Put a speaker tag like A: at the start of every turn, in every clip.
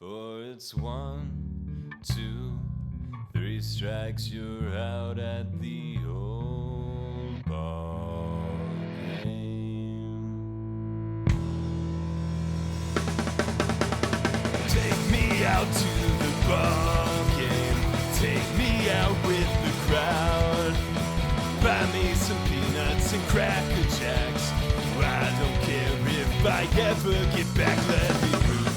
A: For it's 1, 2, 3 strikes, you're out at the old ball game. Take me out to the ball game. Take me out with the crowd. Buy me some peanuts and Cracker Jacks. I don't care if I ever get back. Let me root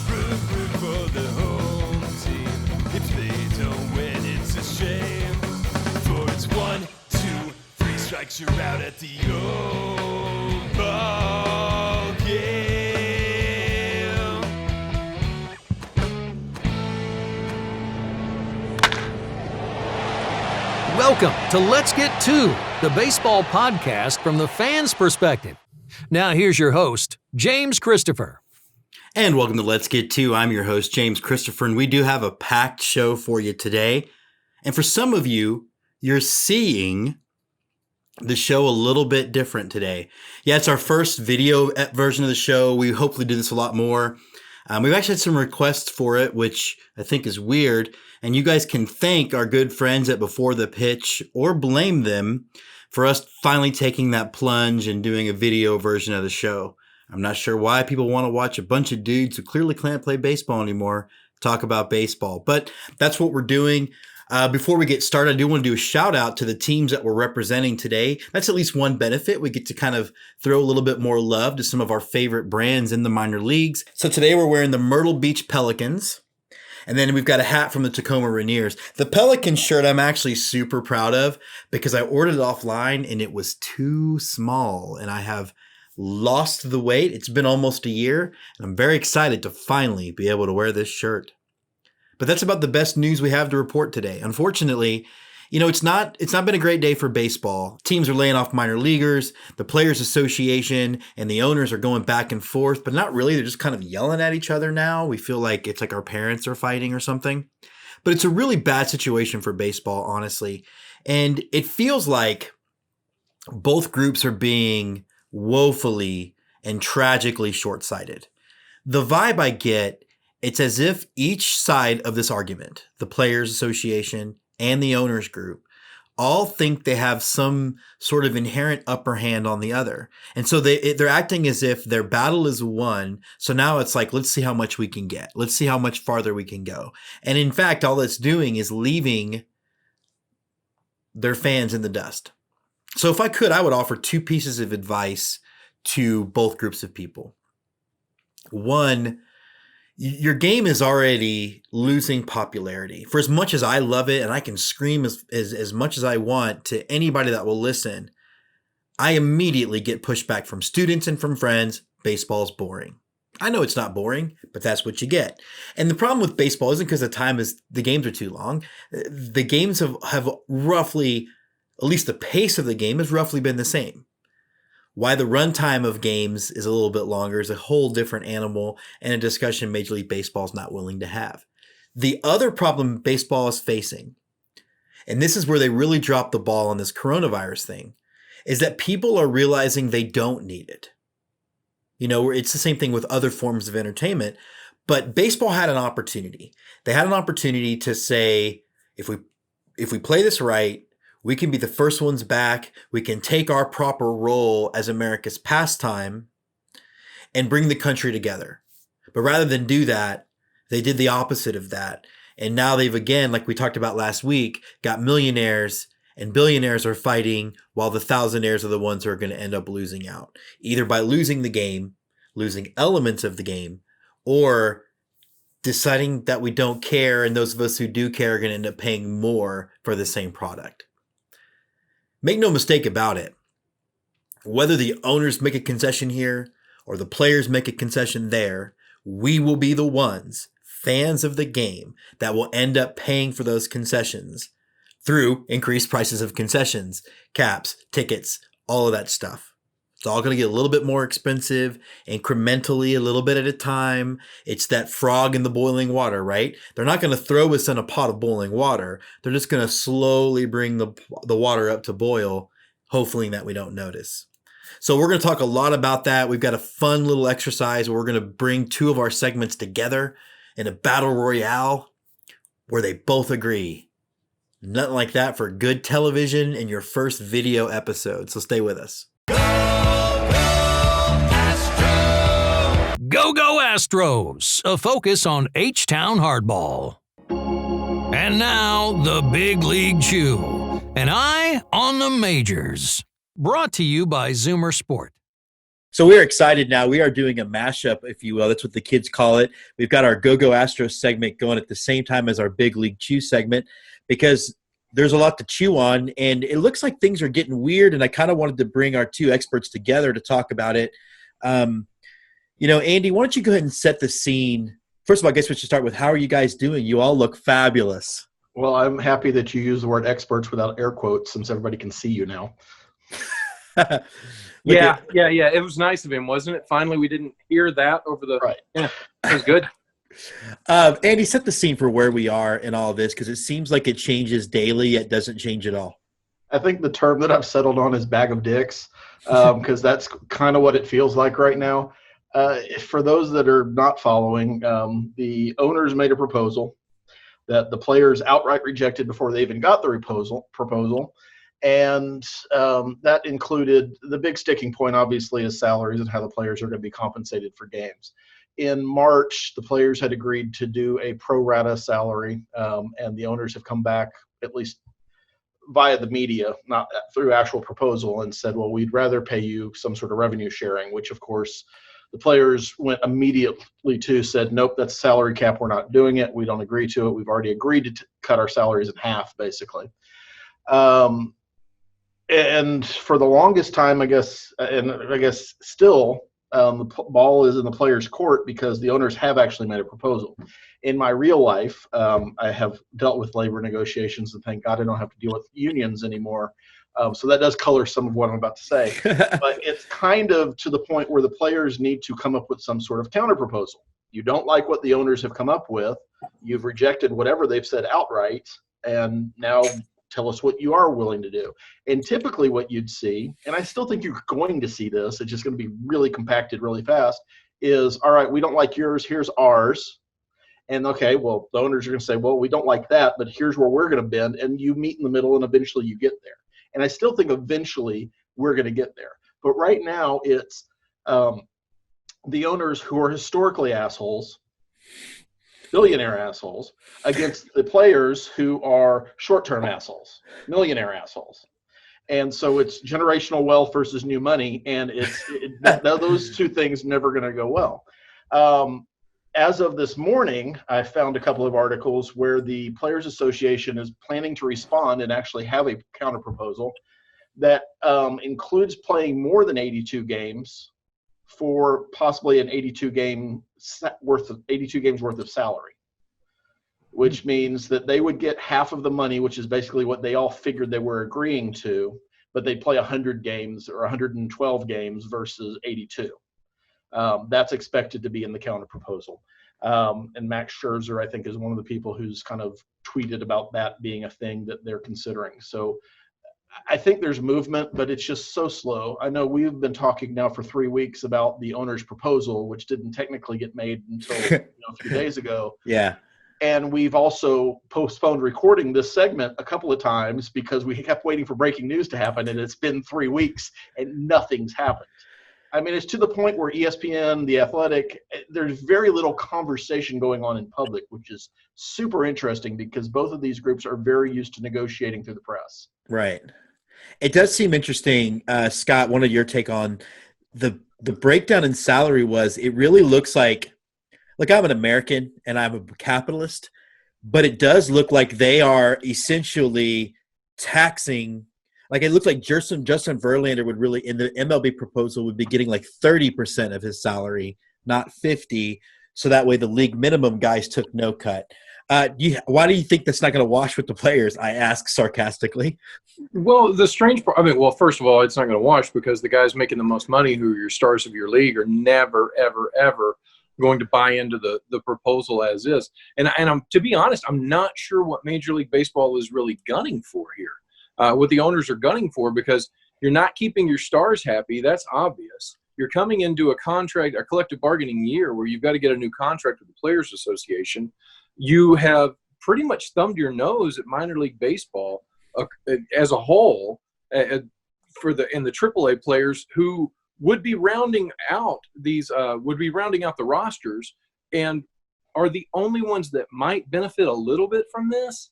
A: for the home team. If they don't win, it's a shame. For it's 1, 2, 3 strikes, you're out at the old ball game.
B: Welcome to Let's Get To, the baseball podcast from the fans' perspective. Now here's your host, James Christopher.
C: And welcome to Let's Get To. I'm your host, James Christopher, and we do have a packed show for you today. And for some of you, you're seeing the show a little bit different today. Yeah, it's our first video version of the show. We hopefully do this a lot more. We've actually had some requests for it, which I think is weird. And you guys can thank our good friends at Before the Pitch or blame them for us finally taking that plunge and doing a video version of the show. I'm not sure why people want to watch a bunch of dudes who clearly can't play baseball anymore talk about baseball, but that's what we're doing. Before we get started, I do want to do a shout out to the teams that we're representing today. That's at least one benefit. We get to kind of throw a little bit more love to some of our favorite brands in the minor leagues. So today we're wearing the Myrtle Beach Pelicans. And then we've got a hat from the Tacoma Rainiers. The Pelican shirt I'm actually super proud of because I ordered it offline and it was too small. And I have lost the weight. It's been almost a year. And I'm very excited to finally be able to wear this shirt. But that's about the best news we have to report today. Unfortunately, it's not been a great day for baseball. Teams are laying off minor leaguers. The Players Association and the owners are going back and forth, but not really. They're just kind of yelling at each other now. We feel like it's like our parents are fighting or something. But it's a really bad situation for baseball, honestly. And it feels like both groups are being woefully and tragically short-sighted. The vibe I get, it's as if each side of this argument, the Players Association and the owners group, all think they have some sort of inherent upper hand on the other. And so they're acting as if their battle is won. So now it's like, let's see how much we can get. Let's see how much farther we can go. And in fact, all it's doing is leaving their fans in the dust. So if I could, I would offer 2 pieces of advice to both groups of people. One, your game is already losing popularity. For as much as I love it and I can scream as much as I want to anybody that will listen, I immediately get pushback from students and from friends. Baseball's boring. I know it's not boring, but that's what you get. And the problem with baseball isn't because the games are too long. The games have roughly, at least the pace of the game has roughly been the same. Why the runtime of games is a little bit longer is a whole different animal and a discussion Major League Baseball is not willing to have. The other problem baseball is facing, and this is where they really dropped the ball on this coronavirus thing, is that people are realizing they don't need it. It's the same thing with other forms of entertainment, but baseball had an opportunity. They had an opportunity to say, if we play this right, we can be the first ones back. We can take our proper role as America's pastime and bring the country together. But rather than do that, they did the opposite of that. And now they've, again, like we talked about last week, got millionaires and billionaires are fighting while the thousandaires are the ones who are going to end up losing out, either by losing the game, losing elements of the game, or deciding that we don't care. And those of us who do care are going to end up paying more for the same product. Make no mistake about it. Whether the owners make a concession here or the players make a concession there, we will be the ones, fans of the game, that will end up paying for those concessions through increased prices of concessions, caps, tickets, all of that stuff. It's all going to get a little bit more expensive, incrementally, a little bit at a time. It's that frog in the boiling water, right? They're not going to throw us in a pot of boiling water. They're just going to slowly bring the water up to boil, hopefully that we don't notice. So we're going to talk a lot about that. We've got a fun little exercise where we're going to bring 2 of our segments together in a battle royale where they both agree. Nothing like that for good television in your first video episode. So stay with us.
B: Go Astros, a focus on H-Town hardball. And now, the Big League Chew, an eye on the majors. Brought to you by Zoomer Sport.
C: So we're excited now. We are doing a mashup, if you will. That's what the kids call it. We've got our Go Astros segment going at the same time as our Big League Chew segment because there's a lot to chew on, and it looks like things are getting weird, and I kind of wanted to bring our two experts together to talk about it. Andy, why don't you go ahead and set the scene? First of all, I guess we should start with how are you guys doing? You all look fabulous.
D: Well, I'm happy that you use the word experts without air quotes since everybody can see you now.
E: Yeah. It was nice of him, wasn't it? Finally, we didn't hear that over the –
D: right.
E: Yeah, it was good.
C: Andy, set the scene for where we are in all this because it seems like it changes daily, yet doesn't change at all.
D: I think the term that I've settled on is bag of dicks because that's kind of what it feels like right now. For those that are not following, the owners made a proposal that the players outright rejected before they even got the proposal. And that included the big sticking point, obviously, is salaries and how the players are going to be compensated for games. In March, the players had agreed to do a pro rata salary, and the owners have come back, at least via the media, not through actual proposal, and said, well, we'd rather pay you some sort of revenue sharing, which, of course, the players went immediately to, said, nope, that's salary cap. We're not doing it. We don't agree to it. We've already agreed to cut our salaries in half, basically. And for the longest time, I guess still, the ball is in the players' court because the owners have actually made a proposal. In my real life, I have dealt with labor negotiations, and thank God I don't have to deal with unions anymore. So that does color some of what I'm about to say. But it's kind of to the point where the players need to come up with some sort of counterproposal. You don't like what the owners have come up with. You've rejected whatever they've said outright, and now tell us what you are willing to do. And typically what you'd see, and I still think you're going to see this, it's just going to be really compacted really fast, is, all right, we don't like yours, here's ours. And okay, well, the owners are going to say, well, we don't like that, but here's where we're going to bend, and you meet in the middle, and eventually you get there. And I still think eventually we're going to get there. But right now it's the owners who are historically assholes, billionaire assholes, against the players who are short-term assholes, millionaire assholes. And so it's generational wealth versus new money, and those two things never going to go well. As of this morning, I found a couple of articles where the Players Association is planning to respond and actually have a counterproposal that includes playing more than 82 games for possibly an 82 games worth of salary, which means that they would get half of the money, which is basically what they all figured they were agreeing to, but they'd play 100 games or 112 games versus 82. That's expected to be in the counterproposal. And Max Scherzer, I think, is one of the people who's kind of tweeted about that being a thing that they're considering. So I think there's movement, but it's just so slow. I know we've been talking now for 3 weeks about the owner's proposal, which didn't technically get made until a few days ago.
C: Yeah.
D: And we've also postponed recording this segment a couple of times because we kept waiting for breaking news to happen, and it's been 3 weeks and nothing's happened. I mean, it's to the point where ESPN, The Athletic, there's very little conversation going on in public, which is super interesting because both of these groups are very used to negotiating through the press.
C: Right. It does seem interesting, Scott, one of your take on the breakdown in salary was it really looks like I'm an American and I'm a capitalist, but it does look like they are essentially taxing. Like it looks like Justin Verlander would really, in the MLB proposal, would be getting like 30% of his salary, not 50. So that way the league minimum guys took no cut. Why do you think that's not going to wash with the players? I ask sarcastically.
E: Well, the strange part, first of all, it's not going to wash because the guys making the most money who are your stars of your league are never, ever, ever going to buy into the proposal as is. And I'm, to be honest, I'm not sure what Major League Baseball is really gunning for here. What the owners are gunning for, because you're not keeping your stars happy. That's obvious. you're coming into a collective bargaining year where you've got to get a new contract with the Players Association. You have pretty much thumbed your nose at minor league baseball as a whole for the AAA players who would be rounding out the rosters and are the only ones that might benefit a little bit from this.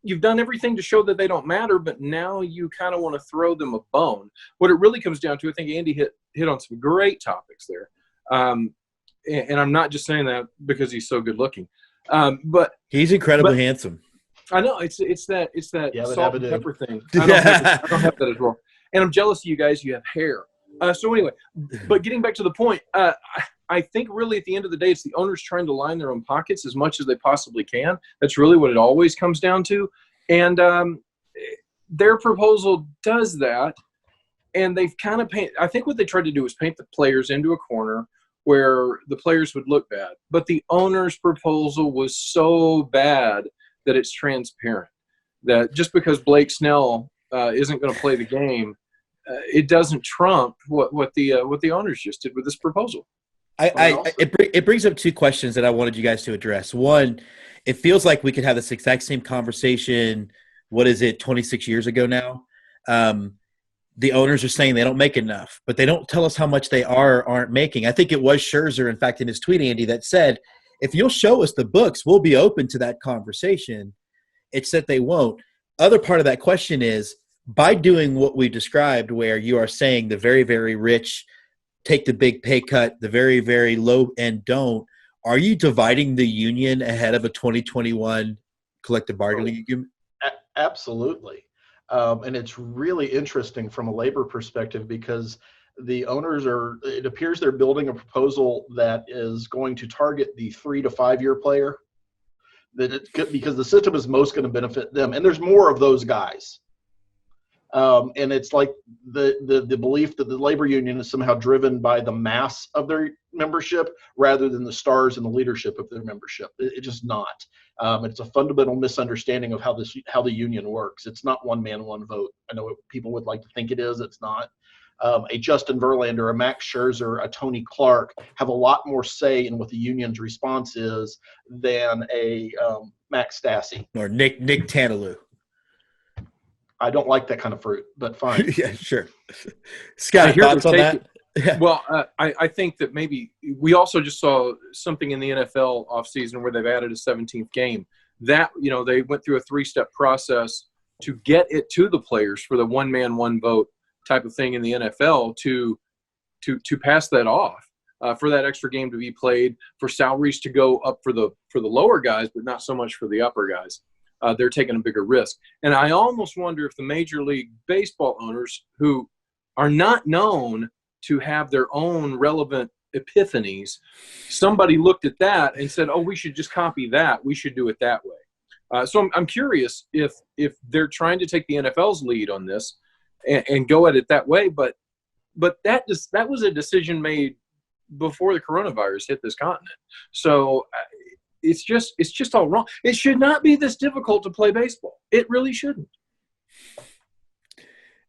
E: You've done everything to show that they don't matter, but now you kind of want to throw them a bone. What it really comes down to, I think Andy hit on some great topics there. And I'm not just saying that because he's so good looking. But
F: he's incredibly handsome.
E: I know it's that salt and pepper thing. I don't have that as well. And I'm jealous of you guys. You have hair. So anyway, but getting back to the point, I think really at the end of the day, it's the owners trying to line their own pockets as much as they possibly can. That's really what it always comes down to. And their proposal does that. And they've kind of I think what they tried to do is paint the players into a corner where the players would look bad. But the owner's proposal was so bad that it's transparent. That just because Blake Snell isn't going to play the game, it doesn't trump what the owners just did with this proposal.
F: It brings up two questions that I wanted you guys to address. One, it feels like we could have this exact same conversation. 26 years ago now? The owners are saying they don't make enough, but they don't tell us how much they aren't making. I think it was Scherzer, in fact, in his tweet, Andy, that said, if you'll show us the books, we'll be open to that conversation. It's that they won't. Other part of that question is, by doing what we described, where you are saying the very, very rich take the big pay cut, the very, very low end don't, are you dividing the union ahead of a 2021 collective bargaining agreement?
D: Absolutely. And it's really interesting from a labor perspective because the owners it appears they're building a proposal that is going to target the 3 to 5 year player because the system is most going to benefit them. And there's more of those guys. And it's like the belief that the labor union is somehow driven by the mass of their membership rather than the stars and the leadership of their membership. It's just not. It's a fundamental misunderstanding of how the union works. It's not one man, one vote. I know people would like to think it is. It's not. A Justin Verlander, a Max Scherzer, a Tony Clark have a lot more say in what the union's response is than a Max Stassi
F: or Nick Tantalou.
D: I don't like that kind of fruit, but fine.
F: Yeah, sure. Scott, thoughts on that?
E: Well, I think that maybe we also just saw something in the NFL offseason where they've added a 17th game. That, they went through a 3-step process to get it to the players for the one man, one vote type of thing in the NFL to pass that off, for that extra game to be played, for salaries to go up for the lower guys, but not so much for the upper guys. They're taking a bigger risk. And I almost wonder if the Major League Baseball owners, who are not known to have their own relevant epiphanies, somebody looked at that and said, oh, we should just copy that. We should do it that way. So I'm curious if they're trying to take the NFL's lead on this and go at it that way. But that was a decision made before the coronavirus hit this continent. So it's just all wrong. It should not be this difficult to play baseball. It really shouldn't.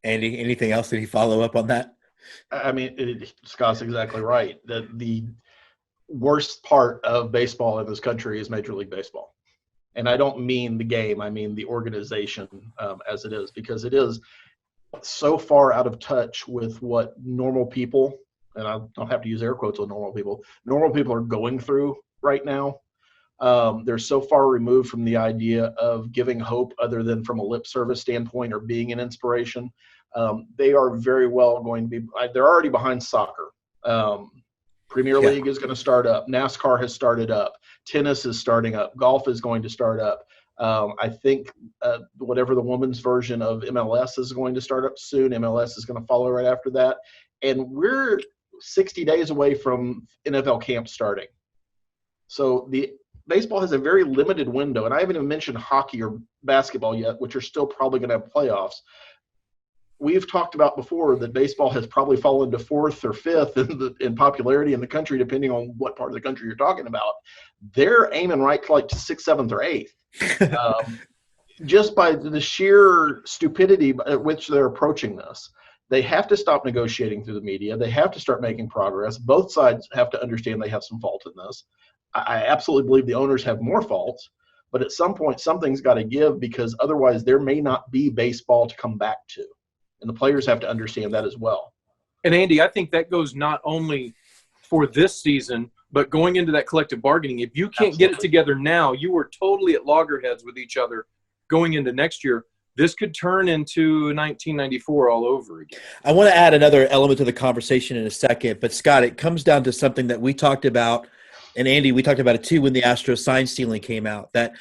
F: Andy, anything else? Did he follow up on that?
D: I mean, Scott's exactly right. The worst part of baseball in this country is Major League Baseball. And I don't mean the game. I mean the organization as it is, because it is so far out of touch with what normal people, and I don't have to use air quotes on normal people are going through right now. They're so far removed from the idea of giving hope other than from a lip service standpoint or being an inspiration. They are very well going to be – they're already behind soccer. Premier League is going to start up. NASCAR has started up. Tennis is starting up. Golf is going to start up. I think whatever the women's version of MLS is going to start up soon. MLS is going to follow right after that. And we're 60 days away from NFL camp starting. So the baseball has a very limited window, and I haven't even mentioned hockey or basketball yet, which are still probably going to have playoffs. We've talked about before that baseball has probably fallen to 4th or 5th in popularity in the country, depending on what part of the country you're talking about. They're aiming right to like 6th, 7th, or 8th, just by the sheer stupidity at which they're approaching this. They have to stop negotiating through the media. They have to start making progress. Both sides have to understand they have some fault in this. I absolutely believe the owners have more faults, but at some point, something's got to give, because otherwise there may not be baseball to come back to. And the players have to understand that as well.
E: And Andy, I think that goes not only for this season, but going into that collective bargaining. If you can't get it together now, you are totally at loggerheads with each other going into next year. This could turn into 1994 all over again.
F: I want to add another element to the conversation in a second, but Scott, it comes down to something that we talked about, and Andy, we talked about it too when the Astros sign stealing came out, that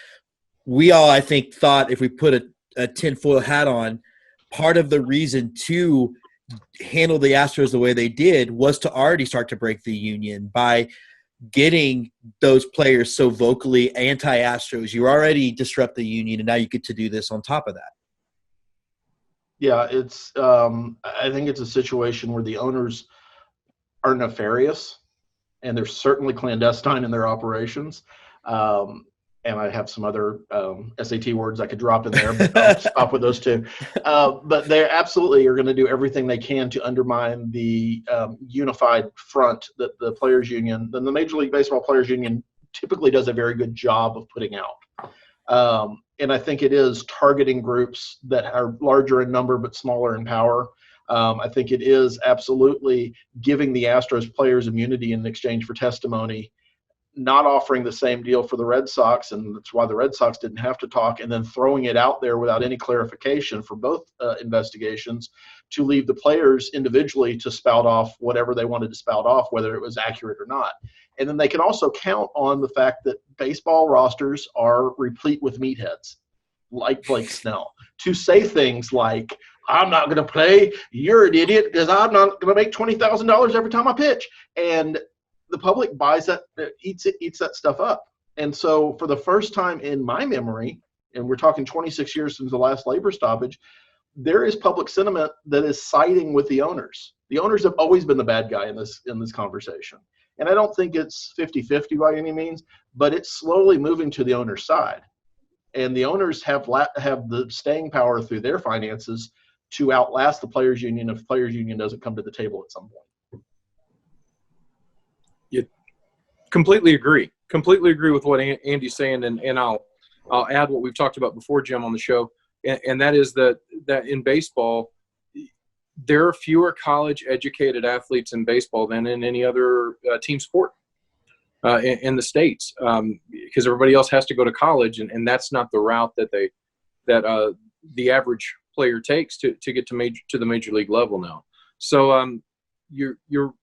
F: we all, I think, thought if we put a tinfoil hat on, part of the reason to handle the Astros the way they did was to already start to break the union by getting those players so vocally anti-Astros. You already disrupt the union, and now you get to do this on top of that.
D: Yeah, it's. I think it's a situation where the owners are nefarious, and they're certainly clandestine in their operations. And I have some other SAT words I could drop in there, but I'll stop with those two. But they absolutely are going to do everything they can to undermine the unified front that the Players Union, the Major League Baseball Players Union, typically does a very good job of putting out. And I think it is targeting groups that are larger in number but smaller in power. I think it is absolutely giving the Astros players immunity in exchange for testimony, not offering the same deal for the Red Sox, and that's why the Red Sox didn't have to talk, and then throwing it out there without any clarification for both investigations to leave the players individually to spout off whatever they wanted to spout off, whether it was accurate or not. And then they can also count on the fact that baseball rosters are replete with meatheads, like Blake Snell, to say things like, I'm not going to play, you're an idiot, because I'm not going to make $20,000 every time I pitch. And the public buys that, eats that stuff up. And so for the first time in my memory, and we're talking 26 years since the last labor stoppage, there is public sentiment that is siding with the owners. The owners have always been the bad guy in this conversation. And I don't think it's 50-50 by any means, but it's slowly moving to the owner's side. And the owners have the staying power through their finances to outlast the Players Union if the Players Union doesn't come to the table at some point.
E: Completely agree with what Andy's saying, and I'll add what we've talked about before, Jim, on the show, and that is that in baseball there are fewer college educated athletes in baseball than in any other team sport in the States, because everybody else has to go to college, and that's not the route that the average player takes to get to the major league level now. So you're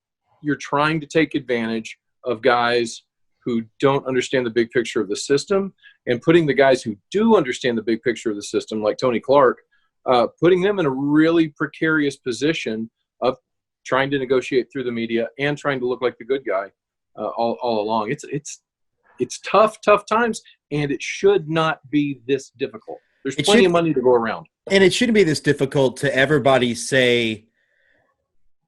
E: trying to take advantage of guys who don't understand the big picture of the system, and putting the guys who do understand the big picture of the system, like Tony Clark, putting them in a really precarious position of trying to negotiate through the media and trying to look like the good guy all along. It's tough times, and it should not be this difficult. There's plenty of money to go around.
F: And it shouldn't be this difficult to everybody say,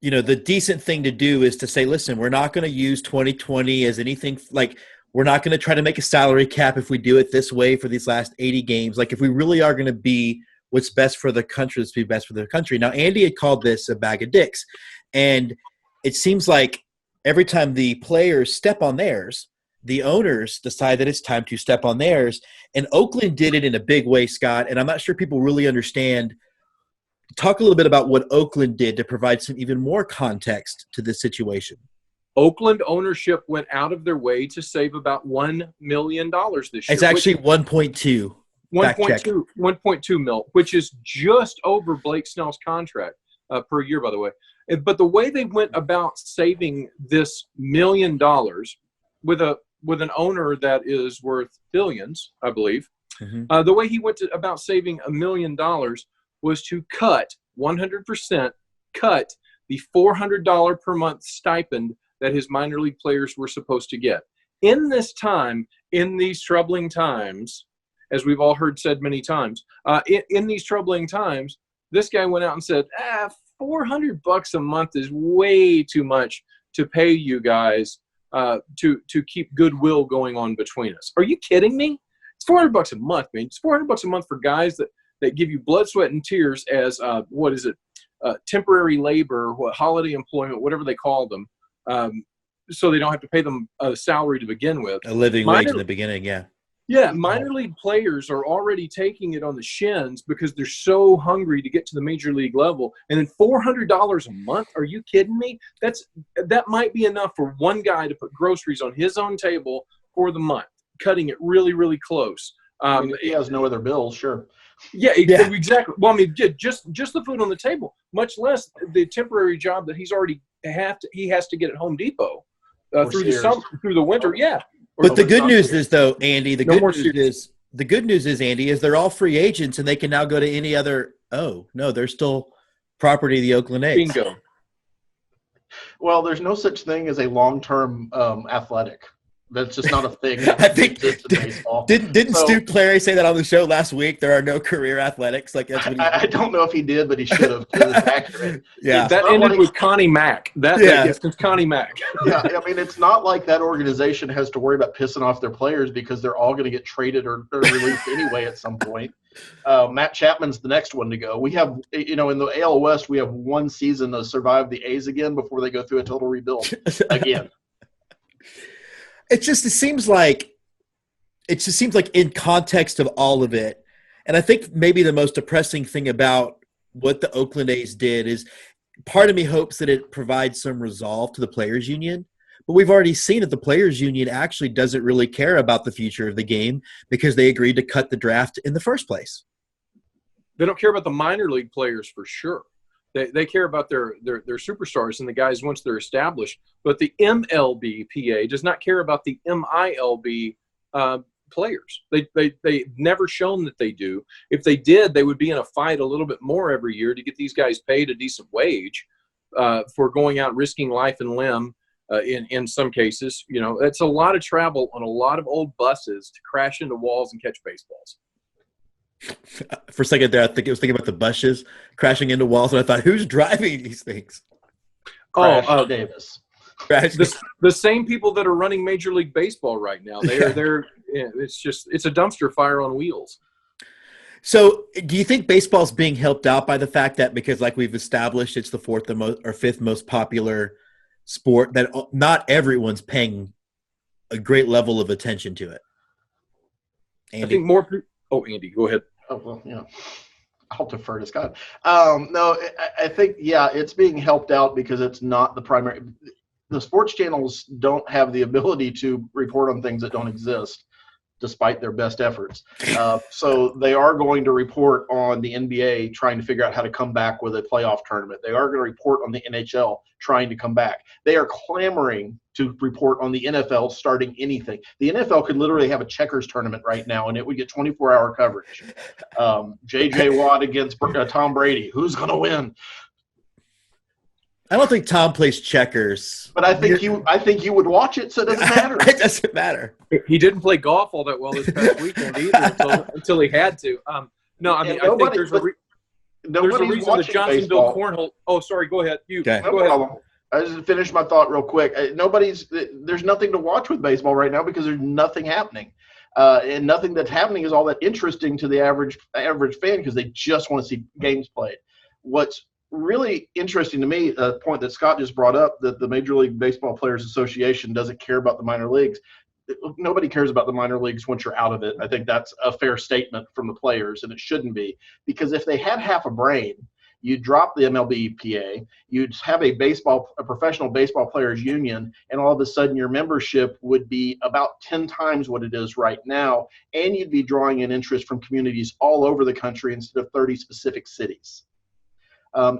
F: you know, the decent thing to do is to say, listen, we're not going to use 2020 as anything, like we're not going to try to make a salary cap if we do it this way for these last 80 games. Like if we really are going to be what's best for the country, let's be best for the country. Now, Andy had called this a bag of dicks. And it seems like every time the players step on theirs, the owners decide that it's time to step on theirs. And Oakland did it in a big way, Scott. And I'm not sure people really understand. Talk a little bit about what Oakland did to provide some even more context to this situation.
E: Oakland ownership went out of their way to save about $1 million this year.
F: It's actually 1.2.
E: 1.2 mil, which is just over Blake Snell's contract per year, by the way. But the way they went about saving this $1 million with an owner that is worth billions, I believe, the way he went about saving $1 million was to cut 100% cut the $400 per month stipend that his minor league players were supposed to get. In this time, in these troubling times, as we've all heard said many times, in these troubling times, this guy went out and said, $400 a month is way too much to pay you guys to keep goodwill going on between us. Are you kidding me? It's $400 a month, man. It's $400 a month for guys that give you blood, sweat, and tears as temporary labor, holiday employment, whatever they call them, so they don't have to pay them a salary to begin with.
F: A living wage in the beginning, yeah.
E: Yeah, minor league players are already taking it on the shins because they're so hungry to get to the major league level. And then $400 a month? Are you kidding me? That might be enough for one guy to put groceries on his own table for the month, cutting it really, really close.
D: I mean, if he has no other bills, sure.
E: Yeah, exactly. Well, I mean, just the food on the table, much less the temporary job that he has to get at Home Depot through the summer, through the winter. Yeah.
F: But the good news is, though, Andy, the good news is, Andy, is they're all free agents and they can now go to any other. Oh no, they're still property of the Oakland A's.
E: Bingo.
D: Well, there's no such thing as a long-term athletic. That's just not a thing.
F: I think
D: in baseball.
F: Didn't Stu Clary say that on the show last week? There are no career athletics. Like that's what
D: I don't know if he did, but he should have. It's accurate.
F: Yeah,
E: that ended with Connie Mack. It's Connie Mack.
D: Yeah, I mean, it's not like that organization has to worry about pissing off their players because they're all going to get traded or released anyway at some point. Matt Chapman's the next one to go. We have, in the AL West, we have one season to survive the A's again before they go through a total rebuild again.
F: It seems like in context of all of it, and I think maybe the most depressing thing about what the Oakland A's did is part of me hopes that it provides some resolve to the players union, but we've already seen that the players union actually doesn't really care about the future of the game because they agreed to cut the draft in the first place.
E: They don't care about the minor league players for sure. They care about their superstars and the guys once they're established. But the MLB does not care about the MILB players. They've never shown that they do. If they did, they would be in a fight a little bit more every year to get these guys paid a decent wage for going out risking life and limb. In some cases, it's a lot of travel on a lot of old buses to crash into walls and catch baseballs.
F: For a second there, I was thinking about the bushes crashing into walls, and I thought, who's driving these things?
D: Davis.
E: The same people that are running Major League Baseball right now. It's a dumpster fire on wheels.
F: So, do you think baseball's being helped out by the fact that because, like we've established, it's the fourth or fifth most popular sport, that not everyone's paying a great level of attention to it?
E: Andy? I think more. Oh, Andy, go ahead.
D: Oh, well, I'll defer to Scott. No, I think, it's being helped out because it's not the primary. The sports channels don't have the ability to report on things that don't exist, despite their best efforts. So they are going to report on the NBA trying to figure out how to come back with a playoff tournament. They are going to report on the NHL trying to come back. They are clamoring to report on the NFL starting anything. The NFL could literally have a checkers tournament right now, and it would get 24-hour coverage. J.J. Watt against Tom Brady. Who's going to win?
F: I don't think Tom plays checkers.
D: But I think you would watch it, so it doesn't matter.
F: It doesn't matter.
E: He didn't play golf all that well this past weekend either until he had to. No, I mean, I think there's a reason the Johnsonville Cornhole. Oh, sorry. Go ahead.
F: Okay.
D: No problem. I just finished my thought real quick. There's nothing to watch with baseball right now because there's nothing happening. And nothing that's happening is all that interesting to the average fan because they just want to see games played. What's really interesting to me, a point that Scott just brought up, that the Major League Baseball Players Association doesn't care about the minor leagues. Nobody cares about the minor leagues once you're out of it. I think that's a fair statement from the players, and it shouldn't be. Because if they had half a brain, you'd drop the MLB you'd have a professional baseball players union, and all of a sudden your membership would be about 10 times what it is right now, and you'd be drawing in interest from communities all over the country instead of 30 specific cities.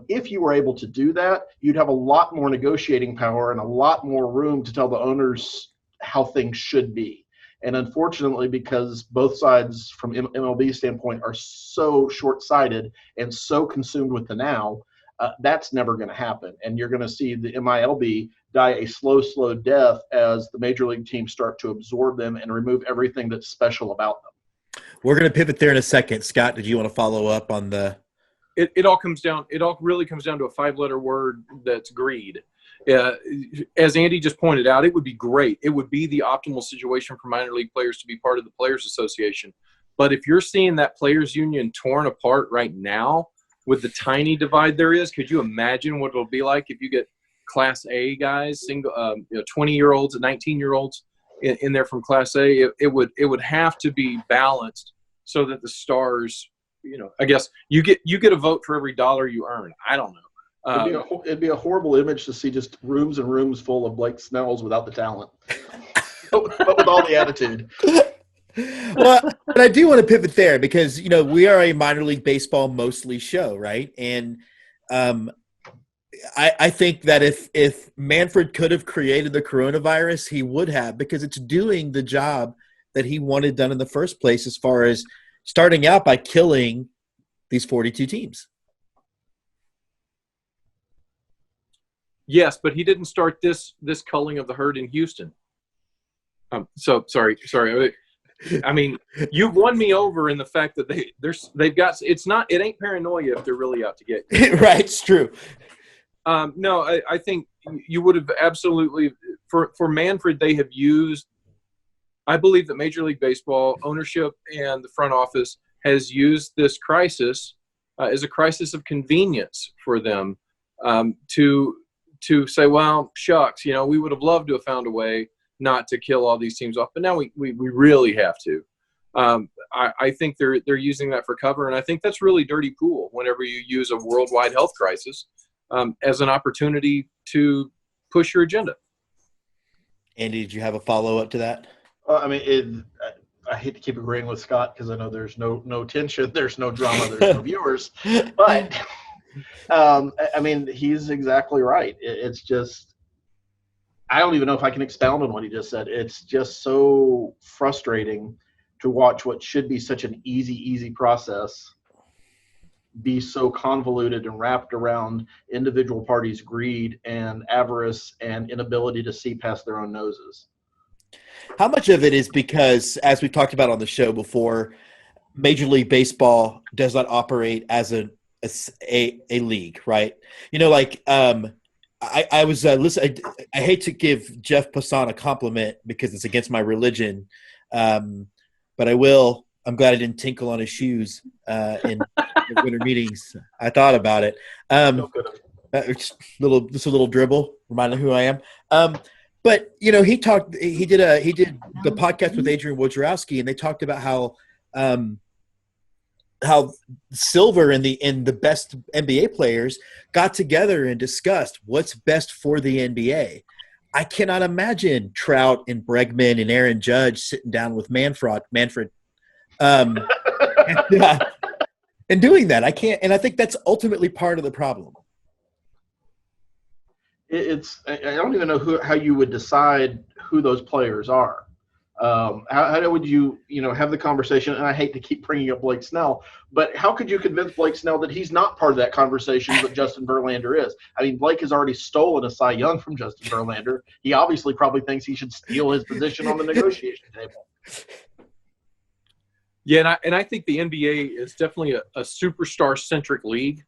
D: If you were able to do that, you'd have a lot more negotiating power and a lot more room to tell the owners how things should be. And unfortunately, because both sides from MLB standpoint are so short-sighted and so consumed with the now, that's never going to happen. And you're going to see the MILB die a slow death as the major league teams start to absorb them and remove everything that's special about them.
F: We're going to pivot there in a second. Scott, did you want to follow up on the –
E: It all really comes down to a 5-letter word that's greed. As Andy just pointed out, it would be great. It would be the optimal situation for minor league players to be part of the Players Association. But if you're seeing that players union torn apart right now with the tiny divide there is, could you imagine what it'll be like if you get Class A guys, 20-year-olds and 19-year-olds in there from Class A? It would have to be balanced so that the stars, I guess you get a vote for every dollar you earn. I don't know.
D: It'd be a horrible image to see just rooms and rooms full of Blake Snells without the talent, but with all the attitude.
F: Well, but I do want to pivot there because we are a minor league baseball mostly show, right? And I think that if Manfred could have created the coronavirus, he would have, because it's doing the job that he wanted done in the first place, as far as starting out by killing these 42 teams.
E: Yes, but he didn't start this culling of the herd in Houston. So sorry. I mean, you've won me over in the fact that it ain't paranoia if they're really out to get you.
F: Right, it's true.
E: No, I think you would have absolutely for Manfred. They have used. I believe that Major League Baseball ownership and the front office has used this crisis as a crisis of convenience for them to say, well, shucks, we would have loved to have found a way not to kill all these teams off, but now we really have to. I think they're using that for cover, and I think that's really dirty pool whenever you use a worldwide health crisis as an opportunity to push your agenda.
F: Andy, did you have a follow-up to that?
D: I mean, I hate to keep agreeing with Scott because I know there's no tension, there's no drama, there's no viewers, but I mean, he's exactly right. It's just, I don't even know if I can expound on what he just said. It's just so frustrating to watch what should be such an easy process be so convoluted and wrapped around individual parties' greed and avarice and inability to see past their own noses.
F: How much of it is because, as we've talked about on the show before, Major League Baseball does not operate as a league, right? I was listening. I hate to give Jeff Passan a compliment because it's against my religion, but I will. I'm glad I didn't tinkle on his shoes in the winter meetings. I thought about it. Just a little dribble, reminding who I am. But he did the podcast with Adrian Wojciechowski, and they talked about how Silver and the best NBA players got together and discussed what's best for the NBA. I cannot imagine Trout and Bregman and Aaron Judge sitting down with Manfred, and doing that. I can't, and I think that's ultimately part of the problem.
D: I don't even know how you would decide who those players are. How would you have the conversation? And I hate to keep bringing up Blake Snell, but how could you convince Blake Snell that he's not part of that conversation, but Justin Verlander is? I mean, Blake has already stolen a Cy Young from Justin Verlander. He obviously probably thinks he should steal his position on the negotiation table.
E: Yeah, and I think the NBA is definitely a superstar-centric league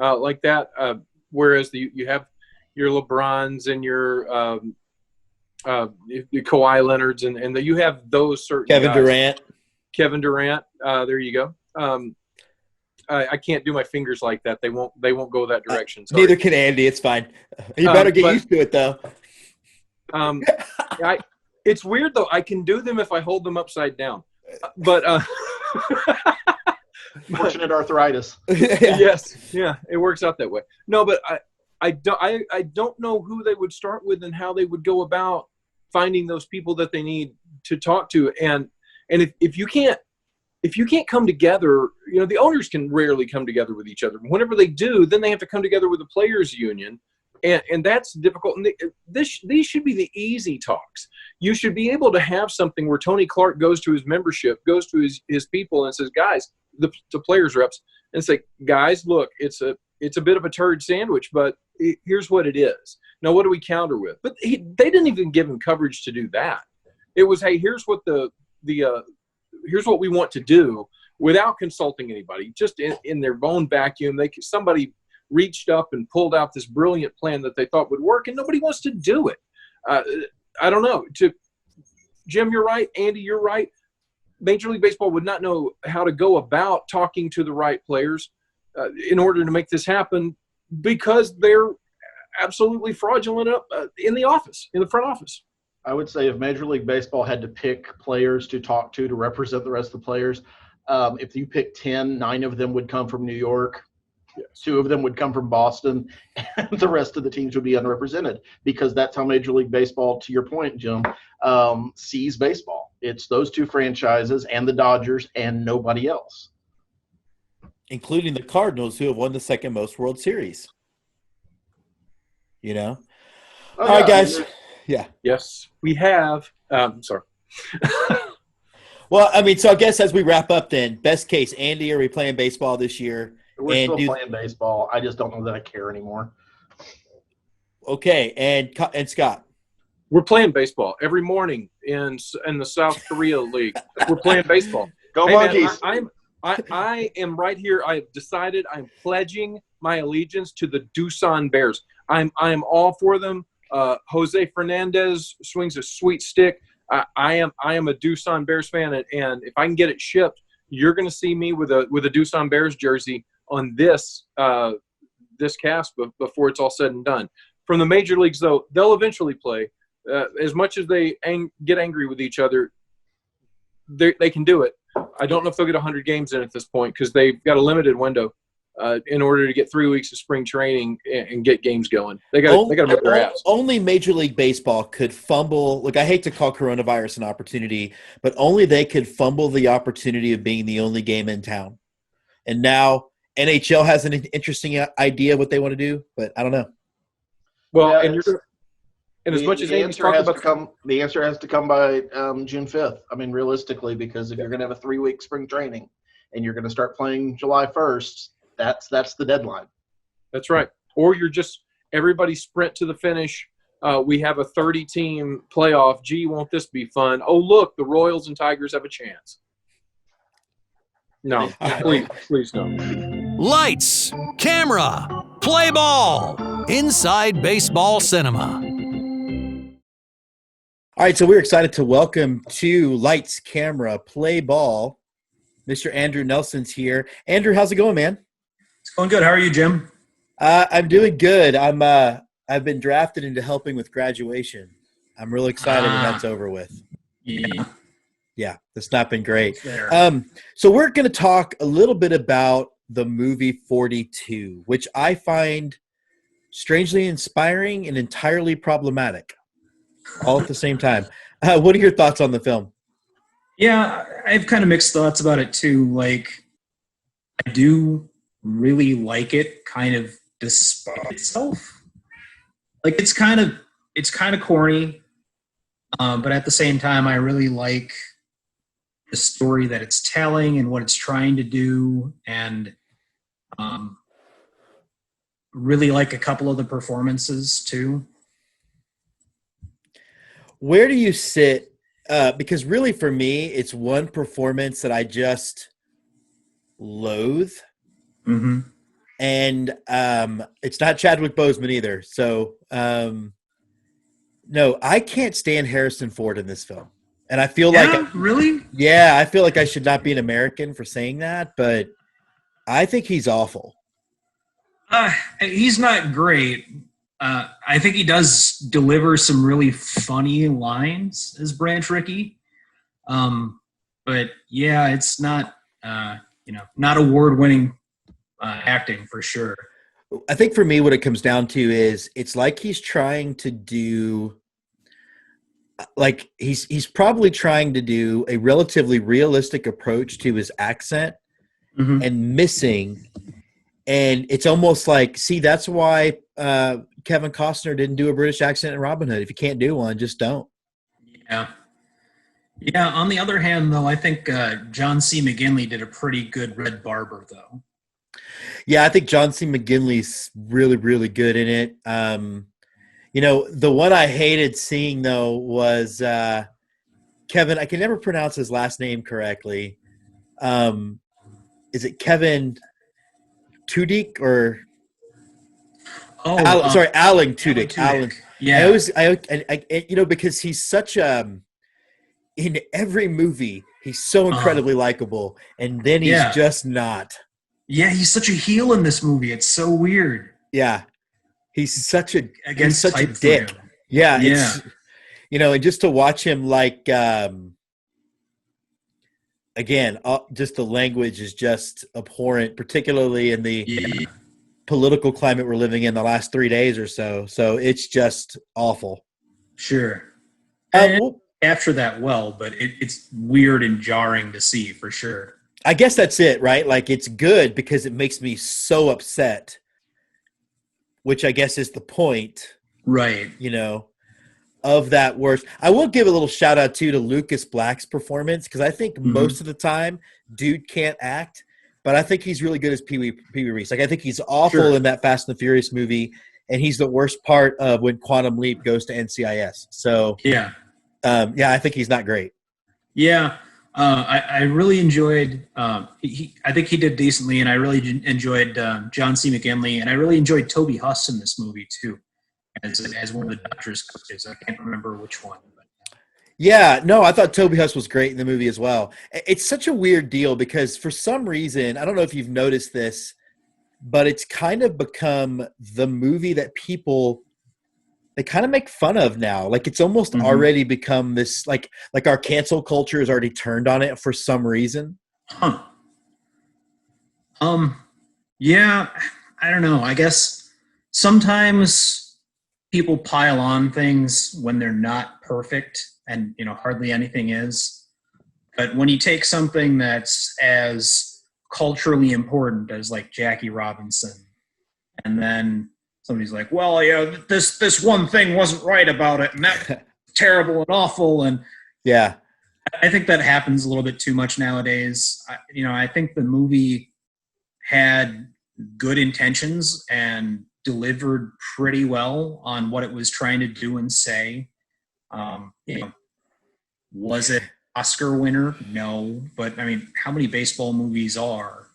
E: like that, whereas you have your LeBrons and your Kawhi Leonards and you have those certain Kevin Durant. There you go. I can't do my fingers like that. They won't go that direction. Sorry.
F: Neither can Andy. It's fine. You better get used to it though.
E: It's weird though. I can do them if I hold them upside down. But
D: fortunate arthritis.
E: Yes, yeah, it works out that way. No, but I don't know who they would start with and how they would go about finding those people that they need to talk to. And if you can't come together, the owners can rarely come together with each other. Whenever they do, then they have to come together with the players union. And that's difficult. And these should be the easy talks. You should be able to have something where Tony Clark goes to his membership, goes to his people and says, guys, the players reps, and say, guys, look, it's a bit of a turd sandwich, but here's what it is. Now, what do we counter with? But they didn't even give him coverage to do that. It was, hey, here's what here's what we want to do without consulting anybody, just in their own vacuum. Somebody reached up and pulled out this brilliant plan that they thought would work, and nobody wants to do it. I don't know. Jim, you're right. Andy, you're right. Major League Baseball would not know how to go about talking to the right players. in order to make this happen because they're absolutely fraudulent in the office, in the front office.
D: I would say if Major League Baseball had to pick players to talk to represent the rest of the players, if you pick 10, 9 of them would come from New York. Yes. 2 of them would come from Boston, and the rest of the teams would be unrepresented because that's how Major League Baseball, to your point, Jim, sees baseball. It's those 2 franchises and the Dodgers and nobody else.
F: Including the Cardinals, who have won the second most World Series. You know?
D: Oh,
F: all right, guys. Yeah.
E: Yes, we have. Sorry.
F: Well, I mean, so I guess as we wrap up then, best case, Andy, are we playing baseball this year?
D: We're still playing baseball. I just don't know that I care anymore.
F: Okay, and Scott?
E: We're playing baseball every morning in the South Korea League. We're playing baseball.
D: Go Monkeys!
E: Man, I am right here. I have decided I'm pledging my allegiance to the Doosan Bears. I'm all for them. Jose Fernandez swings a sweet stick. I am a Doosan Bears fan, and if I can get it shipped, you're going to see me with a Doosan Bears jersey on this cast before it's all said and done. From the major leagues, though, they'll eventually play. As much as they get angry with each other, they can do it. I don't know if they'll get 100 games in at this point because they've got a limited window in order to get 3 weeks of spring training and get games going. They got to move their ass.
F: Only Major League Baseball could fumble. Look, I hate to call coronavirus an opportunity, but only they could fumble the opportunity of being the only game in town. And now NHL has an interesting idea what they want to do, but I don't know.
E: Well,
D: yeah,
E: and as much as
D: the answer has to come by June 5th. I mean, realistically, because if you're going to have a 3-week spring training and you're going to start playing July 1st, that's the deadline.
E: That's right. Or you're just everybody sprint to the finish. We have a 30-team playoff. Gee, won't this be fun? Oh, look, the Royals and Tigers have a chance. No, please don't.
B: Lights, camera, play ball. Inside Baseball Cinema.
F: All right, so we're excited to welcome to Lights, Camera, Play Ball, Mr. Andrew Nelson's here. Andrew, how's it going, man?
G: It's going good. How are you, Jim?
F: I'm doing good. I've been drafted into helping with graduation. I'm really excited when that's over with. Yeah, that's not been great. So we're going to talk a little bit about the movie 42, which I find strangely inspiring and entirely problematic all at the same time. What are your thoughts on the film?
G: Yeah, I have kind of mixed thoughts about it too. Like, I do really like it kind of despite itself. Like, it's kind of corny, but at the same time, I really like the story that it's telling and what it's trying to do, and really like a couple of the performances too.
F: Where do you sit? Because really for me, it's one performance that I just loathe.
G: Mm-hmm.
F: And it's not Chadwick Boseman either. So, no, I can't stand Harrison Ford in this film. And I feel
G: really?
F: Yeah, I feel like I should not be an American for saying that, but I think he's awful.
G: He's not great. I think he does deliver some really funny lines as Branch Rickey. But yeah, it's not, not award-winning acting for sure.
F: I think for me, what it comes down to is it's like he's trying to do, like he's probably trying to do a relatively realistic approach to his accent and missing. And it's almost like, see, that's why Kevin Costner didn't do a British accent in Robin Hood. If you can't do one, just don't.
G: Yeah. Yeah. On the other hand, though, I think John C. McGinley did a pretty good Red Barber, though.
F: Yeah, I think John C. McGinley's really, really good in it. The one I hated seeing, though, was Kevin. I can never pronounce his last name correctly. Is it Kevin Tudyk or Alan Tudyk? Alan.
G: Yeah.
F: I because he's such in every movie he's so incredibly likable, and then he's just not.
G: Yeah, he's such a heel in this movie. It's so weird.
F: Yeah. He's such a
G: Type for
F: dick.
G: him.
F: Yeah,
G: Yeah.
F: it's and just to watch him like again, just the language is just abhorrent, particularly in the political climate we're living in the last 3 days or so. So it's just awful.
G: Sure. And capture that well, but it's weird and jarring to see for sure.
F: I guess that's it, right? Like, it's good because it makes me so upset, which I guess is the point,
G: right?
F: Of that worst. I will give a little shout out to Lucas Black's performance, because I think most of the time, dude can't act, but I think he's really good as Pee Wee Reese. Like, I think he's awful in that Fast and the Furious movie, and he's the worst part of when Quantum Leap goes to NCIS. So I think he's not great.
G: Yeah. I really enjoyed. I think he did decently, and I really enjoyed John C. McGinley, and I really enjoyed Toby Huss in this movie too, as one of the Dodgers coaches. I can't remember which one. But.
F: Yeah, no, I thought Toby Huss was great in the movie as well. It's such a weird deal because for some reason, I don't know if you've noticed this, but it's kind of become the movie that people. They kind of make fun of now. Like, it's almost already become this, like our cancel culture is already turned on it for some reason.
G: Yeah, I don't know. I guess sometimes people pile on things when they're not perfect and, hardly anything is. But when you take something that's as culturally important as like Jackie Robinson, and then somebody's like, well, yeah, this one thing wasn't right about it, and that's terrible and awful. And
F: yeah,
G: I think that happens a little bit too much nowadays. I think the movie had good intentions and delivered pretty well on what it was trying to do and say. Was it Oscar winner? No, but I mean, how many baseball movies are?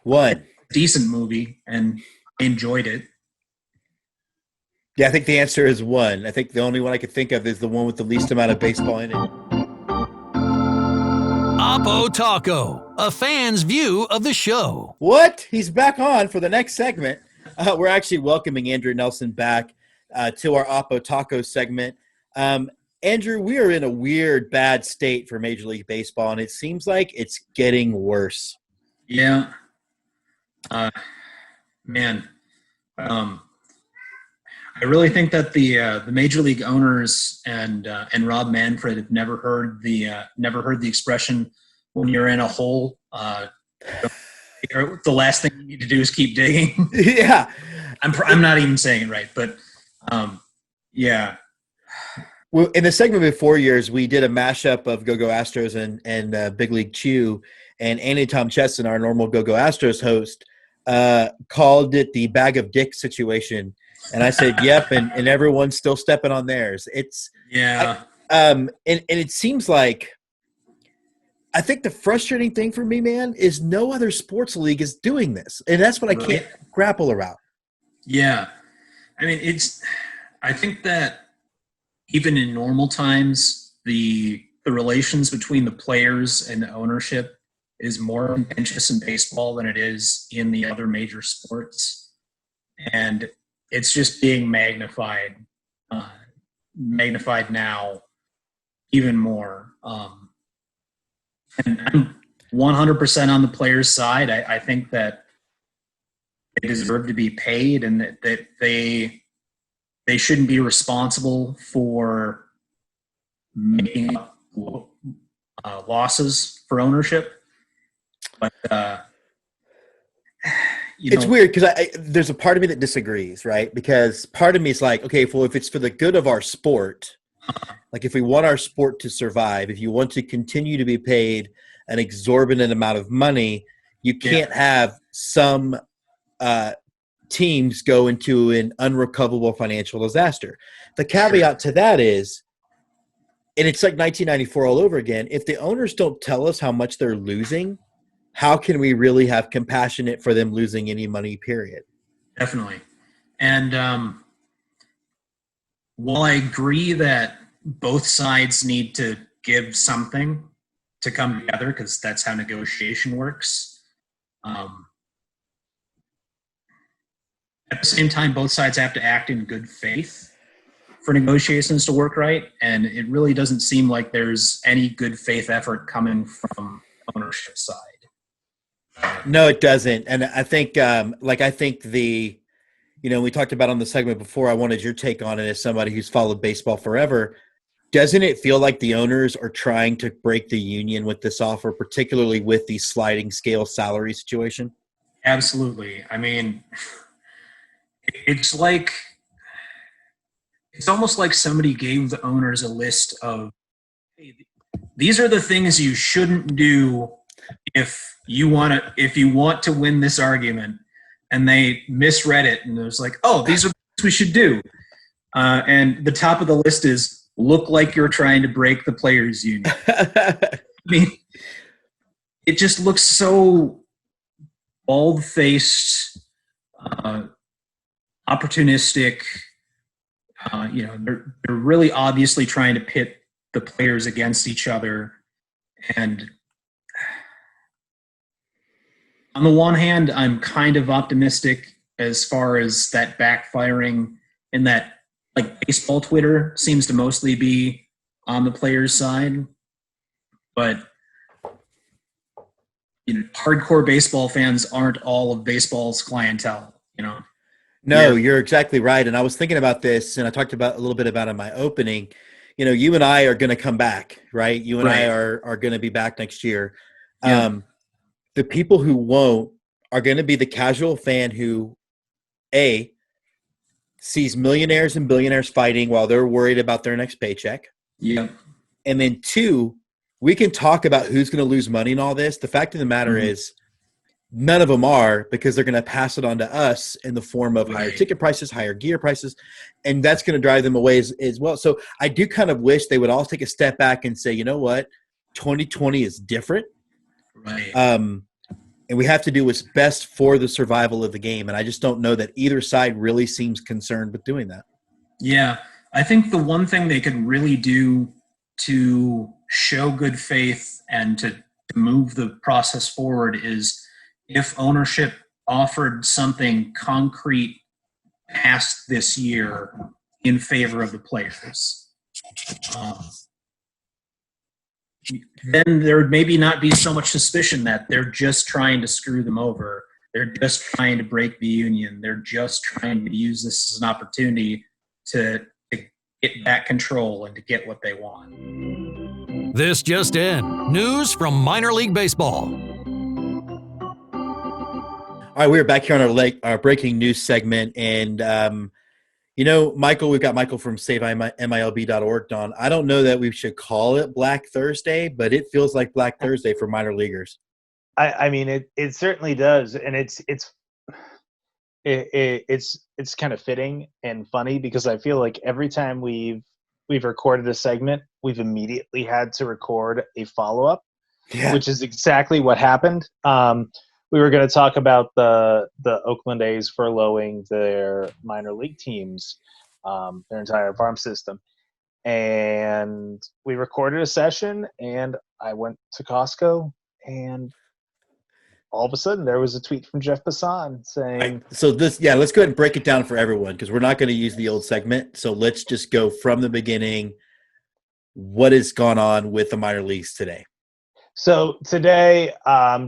F: One.
G: Decent movie, and I enjoyed it.
F: Yeah, I think the answer is one. I think the only one I could think of is the one with the least amount of baseball in it.
B: Oppo Talko, a fan's view of the show.
F: What? He's back on for the next segment. We're actually welcoming Andrew Nelson back to our Oppo Talko segment. Andrew, we are in a weird, bad state for Major League Baseball, and it seems like it's getting worse.
G: Yeah. Man. I really think that the major league owners and Rob Manfred have never heard the expression, when you're in a hole, the last thing you need to do is keep digging.
F: Yeah,
G: I'm not even saying it right, but yeah.
F: Well, in the segment before yours, we did a mashup of Go Astros and Big League Chew, and Andy Tom Chesson, our normal Go Astros host, called it the bag of dicks situation. And I said, yep, and everyone's still stepping on theirs. It's and it seems like, I think the frustrating thing for me, man, is no other sports league is doing this, and that's what I can't grapple around.
G: Yeah, I mean, I think that even in normal times, the relations between the players and the ownership is more contentious in baseball than it is in the other major sports, and it's just being magnified now even more. And I'm 100% on the players' side. I think that they deserve to be paid, and that they shouldn't be responsible for making up losses for ownership. But
F: it's weird because there's a part of me that disagrees, right? Because part of me is like, okay, well, if it's for the good of our sport, like if we want our sport to survive, if you want to continue to be paid an exorbitant amount of money, you can't have some teams go into an unrecoverable financial disaster. The caveat to that is, and it's like 1994 all over again, if the owners don't tell us how much they're losing, how can we really have compassion for them losing any money, period?
G: Definitely. And while I agree that both sides need to give something to come together, because that's how negotiation works, At the same time, both sides have to act in good faith for negotiations to work right, and it really doesn't seem like there's any good faith effort coming from ownership side.
F: No, it doesn't. And I think, I think we talked about on the segment before, I wanted your take on it as somebody who's followed baseball forever. Doesn't it feel like the owners are trying to break the union with this offer, particularly with the sliding scale salary situation?
G: Absolutely. I mean, it's almost like somebody gave the owners a list of, hey, these are the things you shouldn't do if you want to win this argument, and they misread it, and it was like, oh, these are things we should do. And the top of the list is look like you're trying to break the players' union. I mean, it just looks so bald-faced, opportunistic. They're really obviously trying to pit the players against each other. And on the one hand, I'm kind of optimistic as far as that backfiring, in that like baseball Twitter seems to mostly be on the players' side. But hardcore baseball fans aren't all of baseball's clientele,
F: No, you're exactly right. And I was thinking about this, and I talked about a little bit about it in my opening. You and I are going to come back, right? You and I are going to be back next year. Yeah. The people who won't are going to be the casual fan who, A, sees millionaires and billionaires fighting while they're worried about their next paycheck.
G: Yeah.
F: And then 2, we can talk about who's going to lose money in all this. The fact of the matter is none of them are, because they're going to pass it on to us in the form of higher ticket prices, higher gear prices, and that's going to drive them away as well. So I do kind of wish they would all take a step back and say, you know what, 2020 is different.
G: Right.
F: And we have to do what's best for the survival of the game. And I just don't know that either side really seems concerned with doing that.
G: Yeah. I think the one thing they could really do to show good faith and to move the process forward is if ownership offered something concrete past this year in favor of the players. Then there would maybe not be so much suspicion that they're just trying to screw them over. They're just trying to break the union. They're just trying to use this as an opportunity to get back control and to get what they want.
B: This just in. News from minor league baseball.
F: All right, we're back here on our breaking news segment. And, Michael, we've got Michael from SaveMiLB.org on. I don't know that we should call it Black Thursday, but it feels like Black Thursday for minor leaguers.
H: I mean, it certainly does, and it's kind of fitting and funny because I feel like every time we've recorded a segment, we've immediately had to record a follow-up, which is exactly what happened. We were going to talk about the Oakland A's furloughing their minor league teams, their entire farm system. And we recorded a session, and I went to Costco, and all of a sudden there was a tweet from Jeff Passan saying –
F: So let's go ahead and break it down for everyone because we're not going to use the old segment. So let's just go from the beginning. What has gone on with the minor leagues today?
H: So today,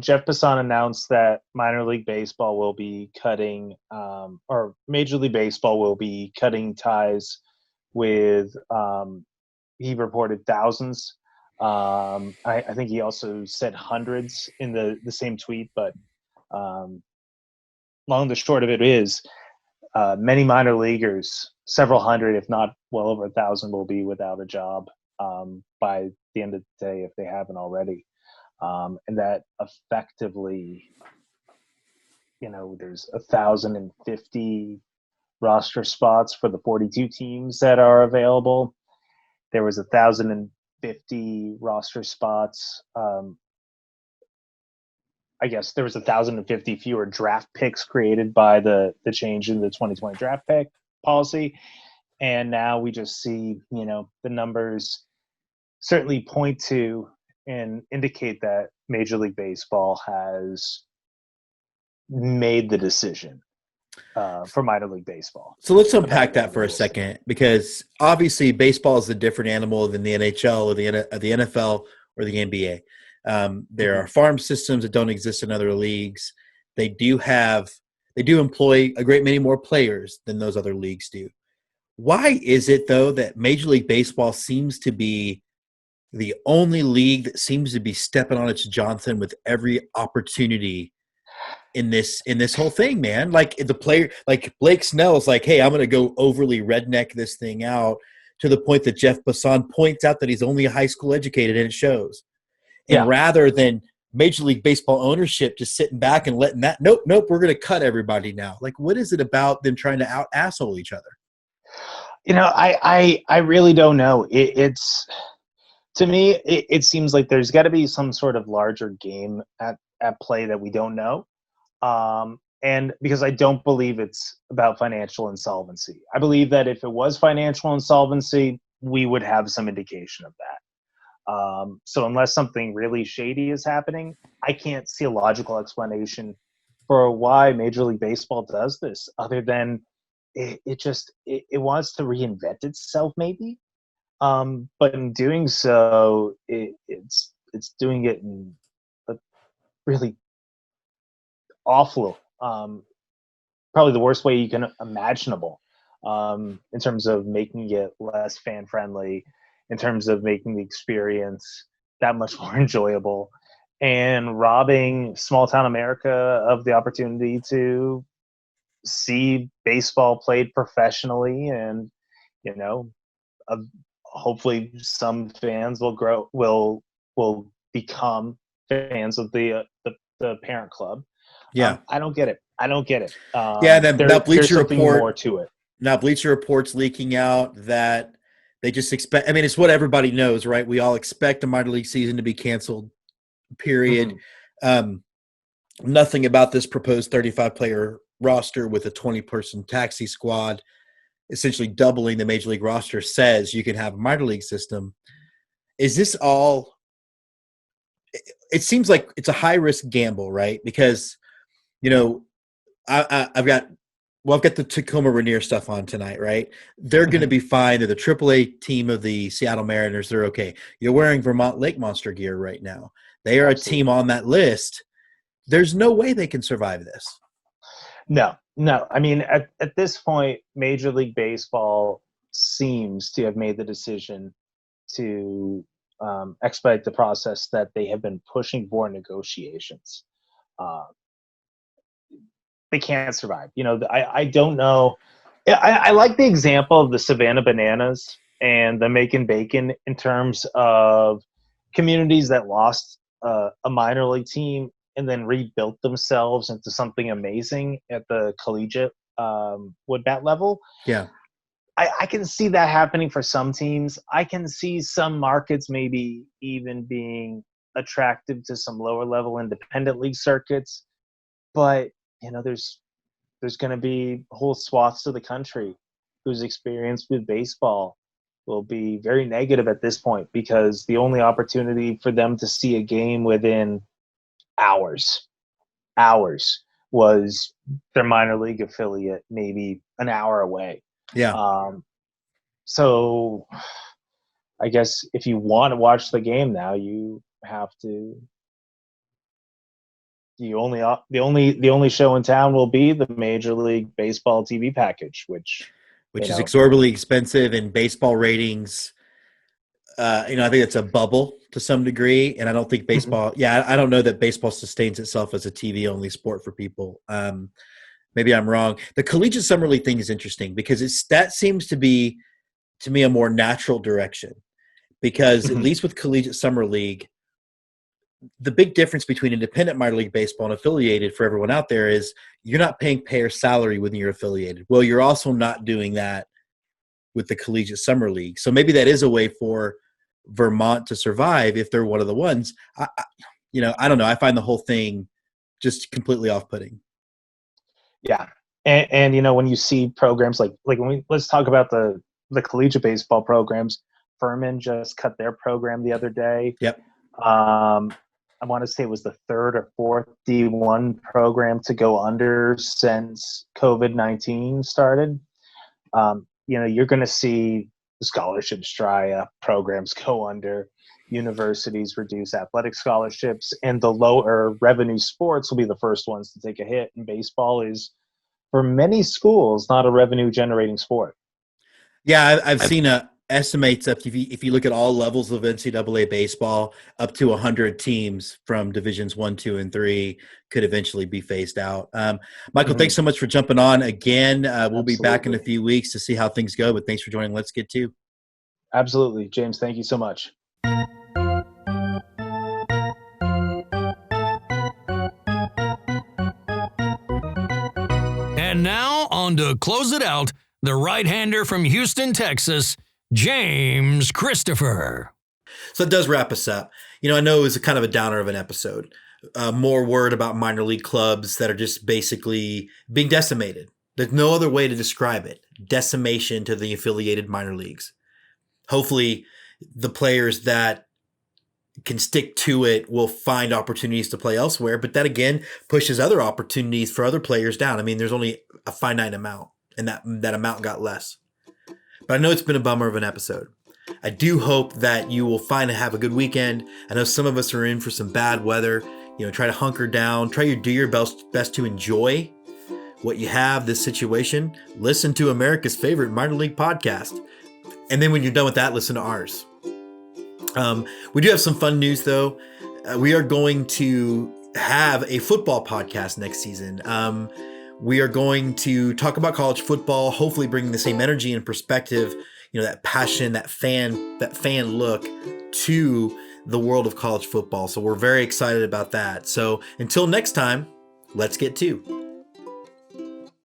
H: Jeff Passan announced that minor league baseball will be cutting, or Major League Baseball will be cutting ties with. He reported thousands. I think he also said hundreds in the same tweet. But long and the short of it is, many minor leaguers, several hundred, if not well over 1,000, will be without a job by the end of the day if they haven't already. And that effectively, there's 1,050 roster spots for the 42 teams that are available. There was 1,050 roster spots. I guess there was 1,050 fewer draft picks created by the change in the 2020 draft pick policy. And now we just see, the numbers certainly point to and indicate that Major League Baseball has made the decision. for minor league baseball.
F: So let's unpack that for a second, because obviously baseball is a different animal than the NHL or the NFL or the NBA. There are farm systems that don't exist in other leagues. They do employ a great many more players than those other leagues do. Why is it, though, that Major League Baseball seems to be the only league that seems to be stepping on its Johnson with every opportunity in this whole thing, man? Like the player, like Blake Snell's like, hey, I'm going to go overly redneck this thing out, to the point that Jeff Passan points out that he's only high school educated, and it shows. And rather than Major League Baseball ownership just sitting back and letting that, nope, we're going to cut everybody now. Like, what is it about them trying to out asshole each other?
H: I really don't know. It's to me, it seems like there's got to be some sort of larger game at play that we don't know. And because I don't believe it's about financial insolvency. I believe that if it was financial insolvency, we would have some indication of that. So unless something really shady is happening, I can't see a logical explanation for why Major League Baseball does this, other than it wants to reinvent itself, maybe. But in doing so, it's doing it in a really awful, probably the worst way you can imaginable, in terms of making it less fan friendly, in terms of making the experience that much more enjoyable, and robbing small town America of the opportunity to see baseball played professionally. And hopefully some fans will become fans of the parent club. I don't get it.
F: That Bleacher Report,
H: more to it.
F: Now Bleacher Report's leaking out that they just expect, I mean, it's what everybody knows, right? We all expect the minor league season to be canceled, period. Nothing about this proposed 35-player roster with a 20-person taxi squad, essentially doubling the major league roster, says you can have a minor league system. Is this all – it seems like it's a high-risk gamble, right? Because, I've got the Tacoma Rainier stuff on tonight, right? They're going to be fine. They're the AAA team of the Seattle Mariners. They're okay. You're wearing Vermont Lake Monster gear right now. They are a team on that list. There's no way they can survive this.
H: No. I mean, at this point, Major League Baseball seems to have made the decision to expedite the process that they have been pushing for negotiations. They can't survive. I don't know. I like the example of the Savannah Bananas and the Macon Bacon in terms of communities that lost a minor league team and then rebuilt themselves into something amazing at the collegiate wood bat level.
F: Yeah.
H: I can see that happening for some teams. I can see some markets maybe even being attractive to some lower level independent league circuits. But, there's going to be whole swaths of the country whose experience with baseball will be very negative at this point, because the only opportunity for them to see a game within hours was their minor league affiliate maybe an hour away.
F: Yeah.
H: So I guess if you want to watch the game now, you have to. The only show in town will be the Major League Baseball TV package, which
F: is exorbitantly expensive, and baseball ratings. I think it's a bubble to some degree, and I don't think baseball. I don't know that baseball sustains itself as a TV-only sport for people. Maybe I'm wrong. The collegiate summer league thing is interesting because that seems to be, to me, a more natural direction. Because at least with collegiate summer league, the big difference between independent minor league baseball and affiliated for everyone out there is you're not paying player salary when you're affiliated. Well, you're also not doing that with the collegiate summer league. So maybe that is a way for Vermont to survive if they're one of the ones. I don't know. I find the whole thing just completely off-putting.
H: Yeah. And when you see programs like let's talk about the collegiate baseball programs. Furman just cut their program the other day.
F: Yep.
H: I want to say it was the third or fourth D1 program to go under since COVID-19 started. You're going to see scholarships dry up, programs go under, universities reduce athletic scholarships, and the lower revenue sports will be the first ones to take a hit. And baseball is, for many schools, not a revenue generating sport.
F: Yeah, I've seen estimates up if you look at all levels of NCAA baseball, up to 100 teams from divisions 1, 2, and 3 could eventually be phased out. Michael, thanks so much for jumping on again. We'll be back in a few weeks to see how things go, but thanks for joining Let's Get To.
H: Absolutely. James, thank you so much.
B: And now, on to close it out, the right-hander from Houston, Texas, James Christopher.
C: So it does wrap us up. I know it was a kind of a downer of an episode. More word about minor league clubs that are just basically being decimated. There's no other way to describe it. Decimation to the affiliated minor leagues. Hopefully, the players that can stick to it will find opportunities to play elsewhere, but that again pushes other opportunities for other players down. I mean, there's only a finite amount, and that amount got less. But I know it's been a bummer of an episode. I do hope that you will find and have a good weekend. I know some of us are in for some bad weather. Try to hunker down, do your best to enjoy what you have, this situation. Listen to America's favorite minor league podcast. And then when you're done with that, listen to ours. We do have some fun news, though. We are going to have a football podcast next season. We are going to talk about college football, hopefully bringing the same energy and perspective, that passion, that fan look to the world of college football. So we're very excited about that. So until next time, let's get to.